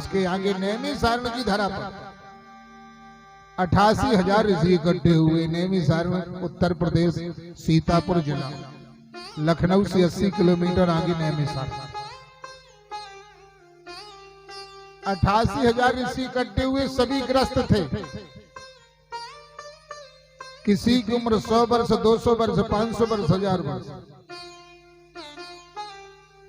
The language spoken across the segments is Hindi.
जिसके आगे नैमिषारण्य की धरा पर 88,000 ऋषि इकट्ठे हुए। नैमिषारण्य उत्तर प्रदेश सीतापुर जिला, लखनऊ से 80 किलोमीटर आगे नैमिषारण्य। 88,000 ऋषि इकट्ठे हुए, सभी ग्रस्त थे। किसी की उम्र 100 वर्ष, 200 वर्ष, 500 वर्ष, 1000 वर्ष।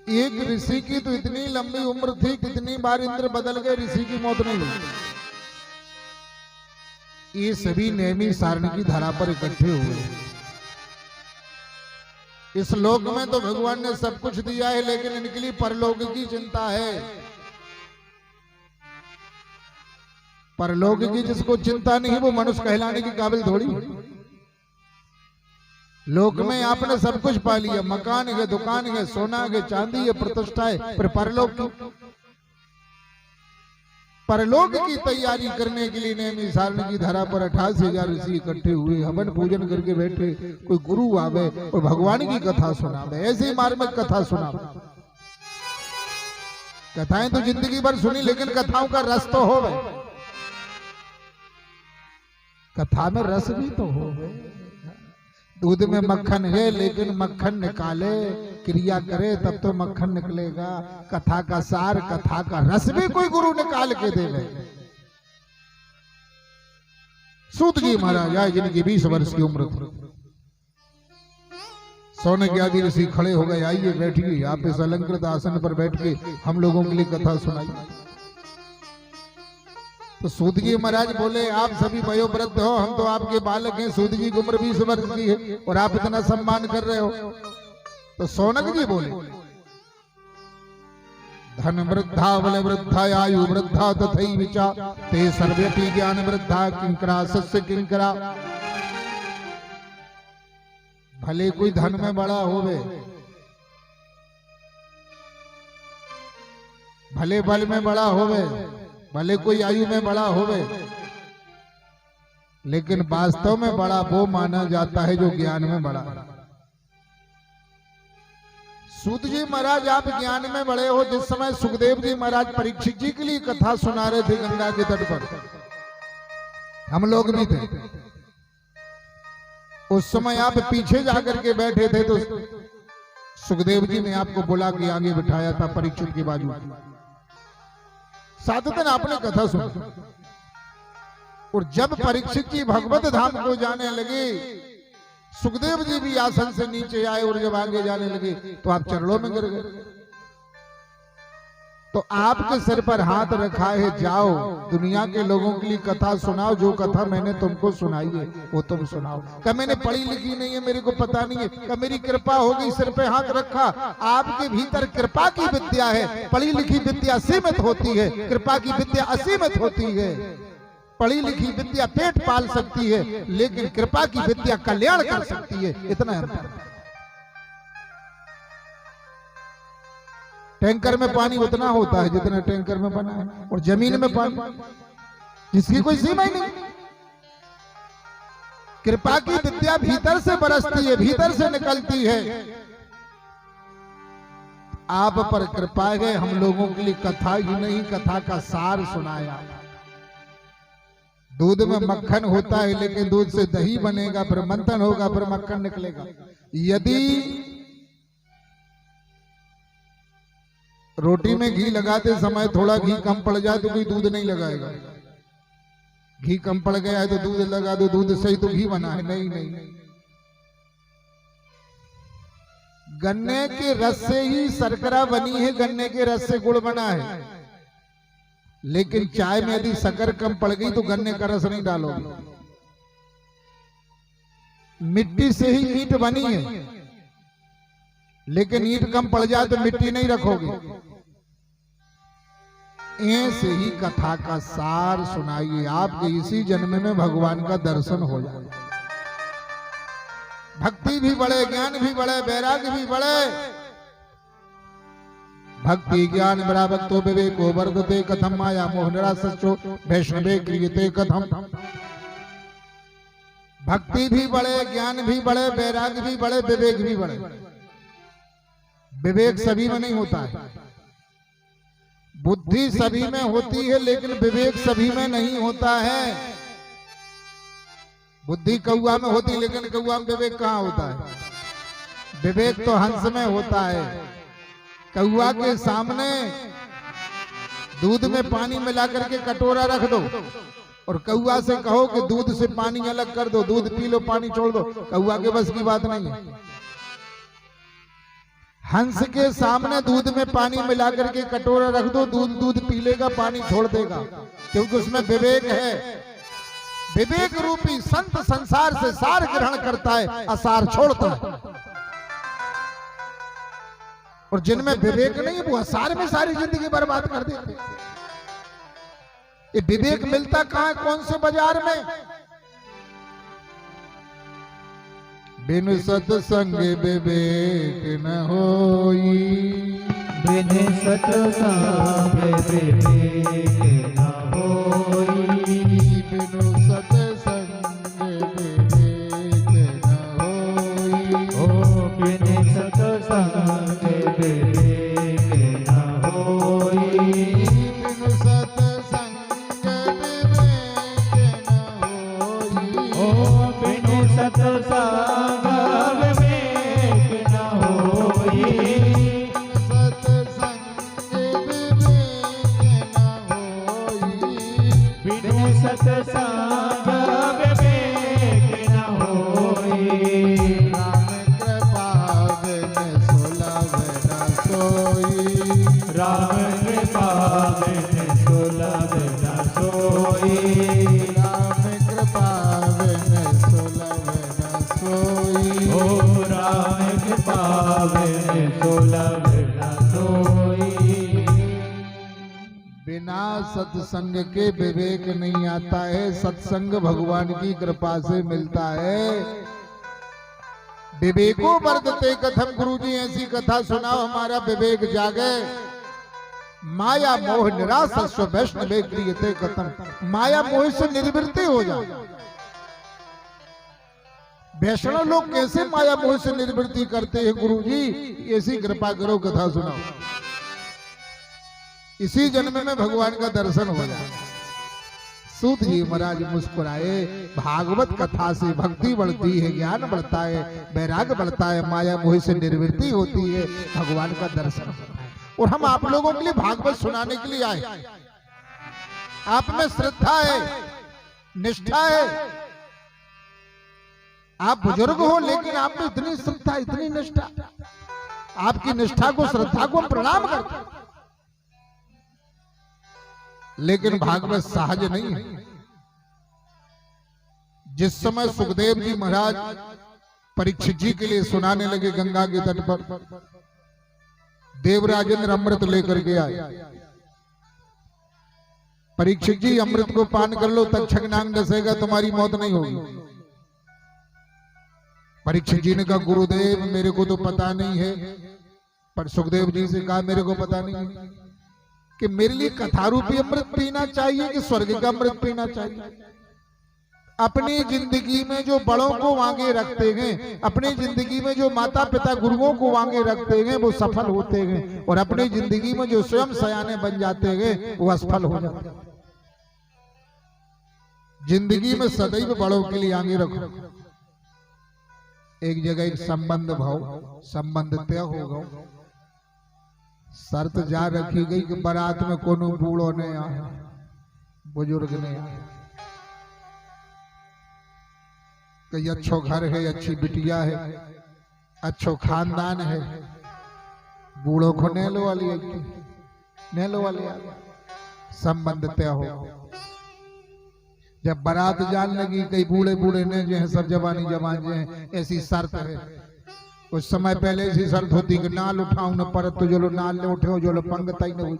एक ऋषि की तो इतनी लंबी उम्र थी, कितनी बार इंद्र बदल गए, ऋषि की मौत नहीं हुई। ये सभी नैमिषारण्य की धरा पर इकट्ठे हुए। इस लोक में तो भगवान ने सब कुछ दिया है, लेकिन इनके लिए परलोक की चिंता है। परलोक की जिसको चिंता नहीं, वो मनुष्य कहलाने की काबिल थोड़ी। लोक में आपने सब कुछ पा लिया, मकान है, दुकान है, सोना है, चांदी है, प्रतिष्ठा है, पर परलोक की तैयारी करने के लिए नैमिषारण्य की धरा पर 88,000 ऋषि इकट्ठे हुए। हवन पूजन करके बैठे। कोई गुरु आवे और भगवान की कथा सुनावे, ऐसे मार्मिक कथा सुनावे। कथाएं तो जिंदगी भर सुनी, लेकिन कथाओं का रस तो हो गए। कथा में रस भी तो हो गए। दूध में मक्खन है, लेकिन मक्खन निकाले, क्रिया करे, तब तो मक्खन निकलेगा। कथा का सार, कथा का रस भी कोई गुरु निकाल के देवे। सूत जी महाराज आए, जिनकी 20 वर्ष की उम्र थी। सोने के आदि ऋषि खड़े हो गए। आइए बैठिए, आप इस अलंकृत आसन पर बैठ के हम लोगों के लिए कथा सुनाइए। तो सूत जी महाराज बोले, आप सभी वयोवृद्ध हो, हम तो आपके बालक हैं। सूत जी की उम्र 20 वर्ष की है और आप इतना सम्मान कर रहे हो। तो सौनक जी बोले, धन वृद्धा बल वृद्धा आयु वृद्धा तथैविचा ते सर्वेपि ज्ञान वृद्धा किंकरा सस्य किंकरा। भले कोई धन में बड़ा होवे, भले बल में बड़ा होवे, भले कोई आयु में बड़ा होवे, लेकिन वास्तव में बड़ा वो माना जाता है जो ज्ञान में बड़ा। सूत जी महाराज, आप ज्ञान में बड़े हो। जिस समय सुखदेव जी महाराज परीक्षित जी के लिए कथा सुना रहे थे गंगा के तट पर, हम लोग भी थे। उस समय आप पीछे जाकर के बैठे थे, तो सुखदेव जी ने आपको बुला के आगे बिठाया था परीक्षित के बाजू। 7 दिन आपने कथा सुनी। और जब परीक्षित जी भगवत धाम को जाने लगे, सुखदेव जी भी आसन से नीचे आए और जब आगे जाने लगे तो आप चरणों में गिर गए। तो आपके सिर पर हाथ रखा है, जाओ दुनिया के लोगों के लिए कथा सुनाओ। जो कथा मैंने तुमको सुनाई है वो तुम सुनाओ। क्या मैंने पढ़ी लिखी नहीं है, मेरे को पता नहीं है। क्या मेरी कृपा होगी, सिर पे हाथ रखा। आपके भीतर कृपा की विद्या है। पढ़ी लिखी विद्या सीमित होती है, कृपा की विद्या असीमित होती है। पढ़ी लिखी विद्या पेट पाल सकती है, लेकिन कृपा की विद्या कल्याण कर सकती है। इतना अंतर। टैंकर में पानी उतना होता है जितना टैंकर में बना है, और जमीन में पानी जिसकी कोई सीमा ही नहीं। कृपा की विद्या भीतर से बरसती है, भीतर से निकलती है। आप पर कृपा है, हम लोगों के लिए कथा ही नहीं, कथा का सार सुनाया। दूध में मक्खन होता है, लेकिन दूध से दही बनेगा, फिर मंथन होगा, फिर मक्खन निकलेगा। यदि रोटी में घी लगाते समय थोड़ा घी कम पड़ जाए तो कोई दूध नहीं लगाएगा। घी कम पड़ गया है तो दूध लगा दो, दूध से ही तो घी बना है। नहीं नहीं, गन्ने के रस से ही शर्करा बनी है, गन्ने के रस से गुड़ बना है। लेकिन चाय में यदि शक्कर कम पड़ गई तो गन्ने का रस नहीं डालोगे। मिट्टी से ही ईंट बनी है, लेकिन ईंट कम पड़ जाए तो मिट्टी नहीं रखोगे। ऐसे ही कथा का सार सुनाइए, आपके इसी जन्म में भगवान का दर्शन हो जाए। भक्ति भी बढ़े, ज्ञान भी बढ़े, वैराग्य भी बढ़े। भक्ति ज्ञान बराबर तो विवेको वर्धते कथम माया मोहनरा सचो वैष्णवे क्रियते कथम। भक्ति भी बढ़े, ज्ञान भी बढ़े, वैराग्य भी बढ़े, विवेक भी बढ़े। विवेक सभी में नहीं होता है। बुद्धि सभी में होती है लेकिन विवेक सभी में नहीं होता है। बुद्धि कौआ में होती है लेकिन कौआ में विवेक कहाँ होता है? विवेक तो हंस में होता है। कौआ के सामने दूध में पानी मिला करके कटोरा रख दो और कौआ से कहो कि दूध से पानी अलग कर दो, दूध पी लो पानी छोड़ दो, कौआ के बस की बात नहीं है। हंस के सामने दूध में पानी मिला करके कटोरा रख दो, दूध पी लेगा, पानी छोड़ देगा, क्योंकि उसमें विवेक है। विवेक रूपी संत संसार से सार ग्रहण करता है, असार छोड़ता है। और जिनमें विवेक नहीं वो असार में सारी जिंदगी बर्बाद कर देते। ये विवेक मिलता कहां है? कौन से बाजार में? बिन सत्संग विवेक न होई, बिन सत्संग विवेक न होई, बिनु सत्संग विवेक न होई, ओ बिन सत्संग विवेक न होई, बिनु सत्संग विवेक न होई, ओ बिन सत्संग विवेक न होई, बिनु सत्संग विवेक न होई, राम कृपा बिन सुलभ न सोई, राम कृपा बिन सुलभ न सोई, ओ राम कृपा बिन सुलभ न सोई। बिना सत्संग के विवेक नहीं आता है, सत्संग भगवान की कृपा से मिलता है। विवेको वर्धते कथम, गुरुजी ऐसी कथा सुनाओ हमारा विवेक जागे। माया मोह निरासस्व वैष्णवे क्रियते कथम, माया मोह से निर्वृत्ति हो जाए। वैष्णव लोग कैसे माया मोह से निर्वृत्ति करते हैं? गुरुजी ऐसी कृपा करो, कथा सुनाओ, इसी जन्म में भगवान का दर्शन हो जाए। सूत जी महाराज मुस्कुराए, भागवत कथा से भक्ति बढ़ती है, ज्ञान बढ़ता है, वैराग्य बढ़ता है, माया मोह से निर्वृत्ति होती है, भगवान का दर्शन होता है। और हम आप लोगों के लिए भागवत सुनाने के लिए आए। आप में श्रद्धा है, निष्ठा है, आप बुजुर्ग हो लेकिन आप में इतनी श्रद्धा, इतनी निष्ठा, आपकी निष्ठा को, श्रद्धा को हम प्रणाम करते हैं। लेकिन भागवत सहज नहीं है। जिस समय सुखदेव जी महाराज परीक्षित जी के लिए सुनाने लगे गंगा के तट पर, देवराजेंद्र अमृत लेकर के आए। परीक्षित जी अमृत को पान कर लो, तक्षक नाग डसेगा, तुम्हारी मौत नहीं होगी। परीक्षित जी ने कहा गुरुदेव मेरे को तो पता नहीं है। पर सुखदेव जी से कहा मेरे को पता नहीं है कि मेरे लिए कथा रूपी अमृत पीना चाहिए कि स्वर्ग का अमृत पीना चाहिए। अपनी जिंदगी में जो बड़ों को आगे रखते हैं, अपनी जिंदगी में जो माता पिता गुरुओं को आगे रखते हैं वो सफल होते हैं, और अपनी जिंदगी में जो स्वयं सयाने बन जाते हैं वो असफल हो जाते हैं। जिंदगी में सदैव बड़ों के लिए आगे रखो। एक जगह एक संबंध भाव, संबंध तय हो गया, शर्त जा रखी गई कि बारात में कोनो बूढ़ो नहीं आए, बुजुर्ग नहीं आए, कई अच्छो घर है, अच्छी बिटिया है, अच्छो खानदान है, बूढ़ों को नेलो वाली नेलो वाली संबंध तय हो। जब बारात जान लगी, कई बूढ़े बूढ़े ने जो है सब जवानी जवान जो है, ऐसी शर्त है। कुछ समय पहले ऐसी शर्त होती कि नाल उठाऊ न परत तो जो लो नाल ले उठे जो लो पंगताई न हुई।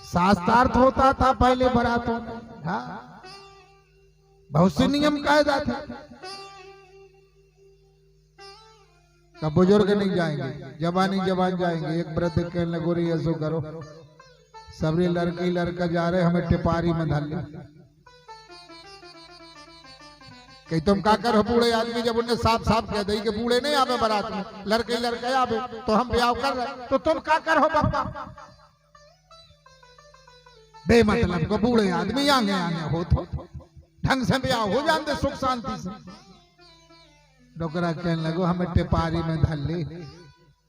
शास्त्रार्थ होता था पहले बारातों में, हाँ बहुत से नियम कायदा थे। कब बुजुर्ग नहीं जाएंगे, जवानी जवान जाएंगे। एक व्रत कहने लगो रे ऐसो करो, सबरी लड़की लड़का जा रहे, हमें टिपारी में धर ले। कहीं तुम का कर हो बूढ़े आदमी, जब उन्हें साफ साफ कह दी कि बूढ़े नहीं आवे बारात में, लड़के लड़के आवे, तो हम ब्याह कर रहे, तो तुम का कर हो बाबा? बेमतलब को बूढ़े आदमी आगे आगे हो तो ढंग से ब्याह हो जाते सुख शांति से। डोकरा कहने लगो हमें टिपारी में धर ले,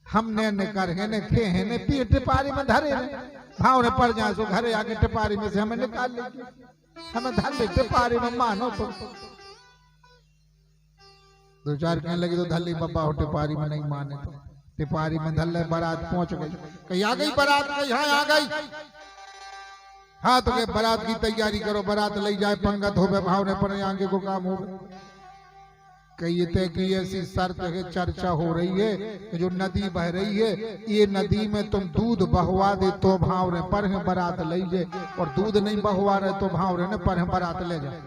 हमने ने कर है ने खे है ने पी टिपारी में धरे भाव ने पड़ जाए, सो घरे आके टिपारी में से हमें निकाल ले, हमें धर ले टिपारी में, मानो तो दो चार कहने लगे तो धल्ली बाबा हो टिपारी में, नहीं माने तो टिपारी में धल, बारात पहुंच गई, कहीं आ गई बारात, कहीं यहाँ आ गई, हाँ तो बारात की तैयारी करो, बारात ले जाए पंगत हो गए, भाव ने पर आगे को काम हो गए। कही थे कि ऐसी शर्त है, चर्चा हो रही है कि जो नदी बह रही है, ये नदी में तुम दूध बहवा दे तो भाव ने पर बारात ले जाए, और दूध नहीं बहवा रहे तो भाव ने पर बारात ले जाए।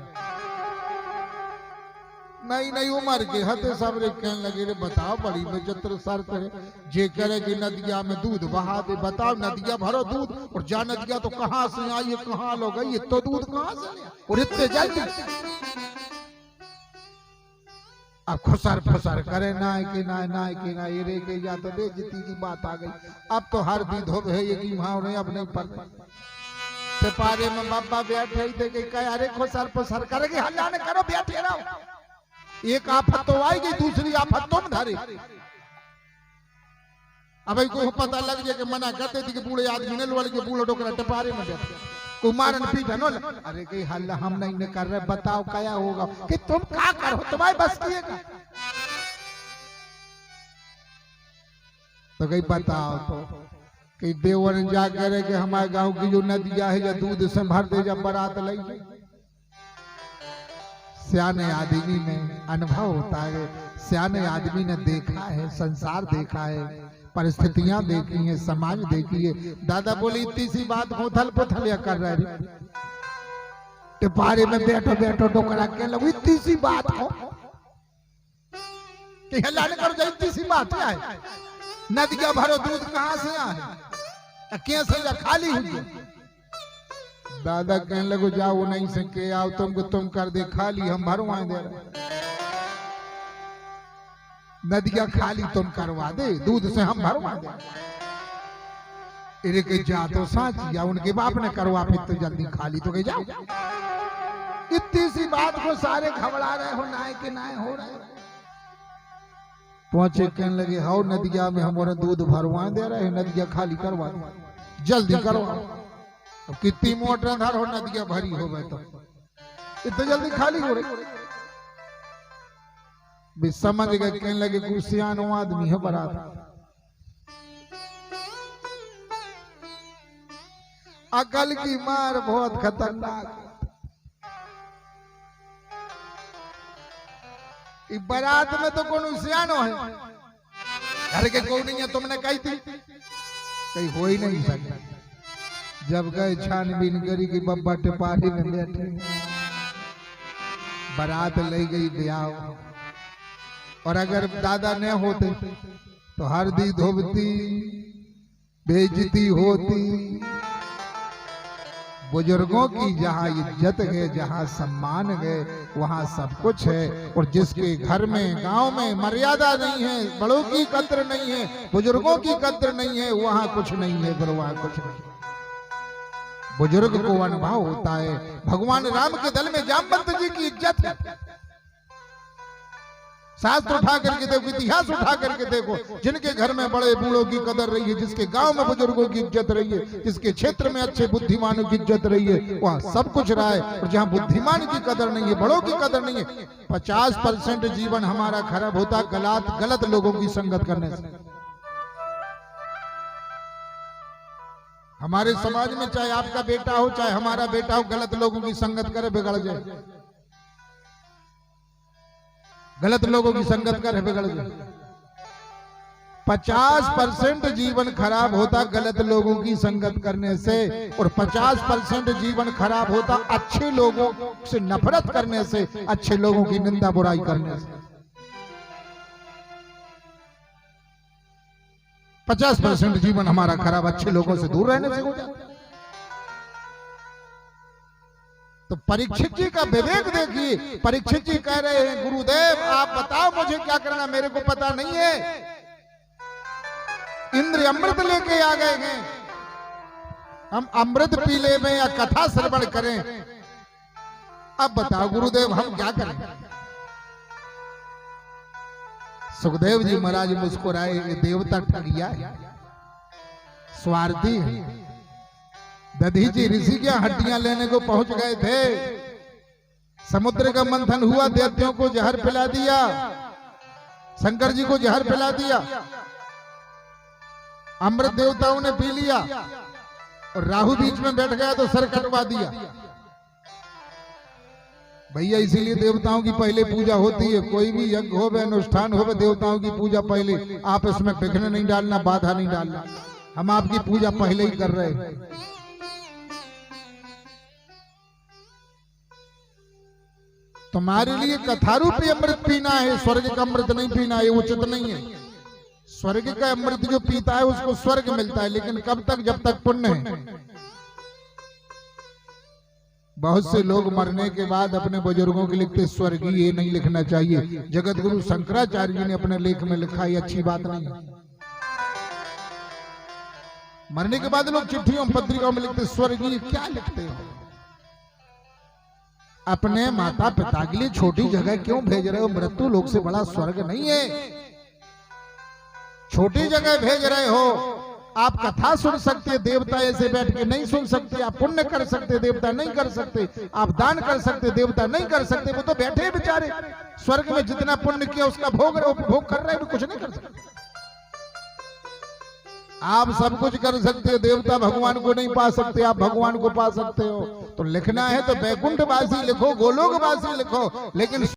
नहीं उमर के हते सब रे कहने लगे रे बताओ बड़ी बेजत्र शर्त है, जे करे कि नदिया में दूध बहा दे, बताओ नदिया भरो दूध, और जा नदिया तो कहाँ से आई, कहाँ लो गई, तो दूध कहाँ से, और इतने जल्दी अब खुसर फुसर करे ना कि ना ये रे के या तो बेइज्जती की बात आ गई। अब तो हर दी धोब है ये की भाव नहीं, अब नहीं पड़ता टिपारे में बाबा बैठे थे कि कह अरे खुसर फुसर करेगी, हल्ला न करो बैठे रहो, एक आफत तो आएगी, दूसरी आफत तुम धरे। अब को पता लग जाए कि मना करते थे कि बूढ़े आदमी ने लोड़ के बूढ़े डोकरा टिपारे में बैठे कुमारन पीठा नो, अरे कहीं हल्ला हम नहीं कर रहे, बताओ क्या होगा, कि तुम क्या करो, तुम्हारे बस किएगा, तो कहीं बताओ तो कहीं देवर जा करे कि हमारे गांव की जो नदिया है या दूध से भर दे, जब बारात लाई, सियाने आदमी में अनुभव होता है, सियाने आदमी ने देखा है, संसार देखा है, परिस्थितियां देखी है, समाज देखी है। दादा बोले इतनी सी बात उथल पुथल या कर रहे टिपारे में बैठो बैठो डोकरा के लगो, इतनी सी बात हो कि हल्ला न करो, इतनी सी बात क्या है, नदिया भरो दूध कहाँ से आए, कैसे या खाली हुई। दादा कहने लगो जाओ नहीं से के आओ, तुमको तुम कर दे खाली, हम भरवाए दे रहे, नदिया खाली तुम करवा दे, दूध से हम भरवा दे। इरे के जा तो साच या उनके बाप ने करवा, फिर तो जल्दी खाली तो के जाओ। इतनी सी बात को सारे घबरा रहे हो, नाय के नाय हो रहे। पहुंचे कहने लगे हाउ नदिया में हमारे दूध भरवा दे रहे, नदिया खाली करवा दो, जल्दी करवा। अब कितनी मोटर धर हो, नदिया भरी हो गए तो इतनी जल्दी खाली हो रही, भी समझ गए। कहने लगे कुसियानो आदमी है बारात, अकल की मार बहुत खतरनाक, बारात में तो कौन सियानो है, घर के कौन नहीं है, तुमने कही थी, कहीं हो ही नहीं सकता। जब गए छानबीन करी कि बब्बा टिपारी में बैठे, बारात ले गई ब्याह, और अगर दादा न होते तो हरदी धोबती, बेइज्जती होती। बुजुर्गों की जहाँ इज्जत है, जहाँ सम्मान है, वहाँ सब कुछ है। और जिसके घर में गांव में मर्यादा नहीं है, बड़ों की कद्र नहीं है, बुजुर्गों की कद्र नहीं है, वहाँ कुछ नहीं है, गुरु वहाँ कुछ नहीं। बुजुर्ग को अनुभव होता है। भगवान राम के दल में जामवंत जी की इज्जत है। शास्त्र उठा करके देखो, इतिहास उठा करके देखो, जिनके घर में बड़े बूढ़ों की कदर रही है, जिसके गांव में बुजुर्गों की इज्जत रही है, जिसके क्षेत्र में अच्छे बुद्धिमानों की इज्जत रही है, वहां सब कुछ रहा है। और जहां बुद्धिमान की कदर नहीं है, बड़ों की कदर नहीं है, 50% जीवन हमारा खराब होता गलत लोगों की संगत करने से। हमारे समाज में चाहे आपका बेटा हो चाहे हमारा बेटा हो, गलत लोगों की संगत करे बिगड़ जाए, गलत लोगों की संगत करे बिगड़ जाए। 50% जीवन खराब होता गलत लोगों की संगत करने से, और 50% जीवन खराब होता अच्छे लोगों से नफरत करने से, अच्छे लोगों की निंदा बुराई करने से। 50% जीवन हमारा खराब अच्छे लोगों से दूर रहने से हो जाता। तो परीक्षित जी का विवेक देखिए। परीक्षित जी कह रहे हैं गुरुदेव आप बताओ मुझे क्या करना, मेरे को पता नहीं है। इंद्र अमृत लेके आ गए हैं, हम अमृत पी ले में या कथा श्रवण करें। अब बताओ गुरुदेव हम क्या करें। सुखदेव जी महाराज मुस्कुराए, ये देवता ठगिया है, स्वार्थी है। दधीची ऋषि क्या हड्डियां लेने को पहुंच गए थे, समुद्र का मंथन हुआ, दैत्यों को जहर पिला दिया, शंकर जी को जहर पिला दिया, अमृत देवताओं ने पी लिया और राहु बीच में बैठ गया तो सर कटवा दिया। भैया इसीलिए देवताओं की पहले पूजा होती है। कोई भी यज्ञ हो अनुष्ठान हो, देवताओं की पूजा पहले। आप इसमें विघ्न नहीं डालना, बाधा नहीं डालना, हम आपकी पूजा पहले ही कर रहे हैं। तुम्हारे लिए कथारूपी अमृत पीना है, स्वर्ग का अमृत नहीं पीना है, उचित नहीं है। स्वर्ग का अमृत जो पीता है उसको स्वर्ग मिलता है, लेकिन कब तक, जब तक पुण्य है। बहुत से लोग मरने के बाद अपने बुजुर्गों के लिखते स्वर्गीय, ये नहीं लिखना चाहिए। जगत गुरु शंकराचार्य जी ने अपने लेख में लिखा, ये अच्छी बात नहीं है। मरने के बाद लोग चिट्ठियों पत्रिकाओं में लिखते स्वर्गीय, क्या लिखते हो? अपने माता पिता के लिए छोटी जगह क्यों भेज रहे हो? मृत्यु लोक से बड़ा स्वर्ग नहीं है, छोटी जगह भेज रहे हो। आप कथा सुन सकते, देवता ऐसे बैठ के नहीं सुन सकते। आप पुण्य कर सकते, देवता नहीं कर सकते। आप दान कर सकते, देवता नहीं कर सकते। वो तो बैठे बेचारे स्वर्ग में, जितना पुण्य किया उसका भोग कर रहे हैं, कुछ नहीं कर सकते। आप सब कुछ कर सकते हो, देवता भगवान को नहीं पा सकते, आप भगवान को पा सकते हो। तो लिखना है तो वैकुंठवासी लिखो, गोलोकवासी लिखो, लेकिन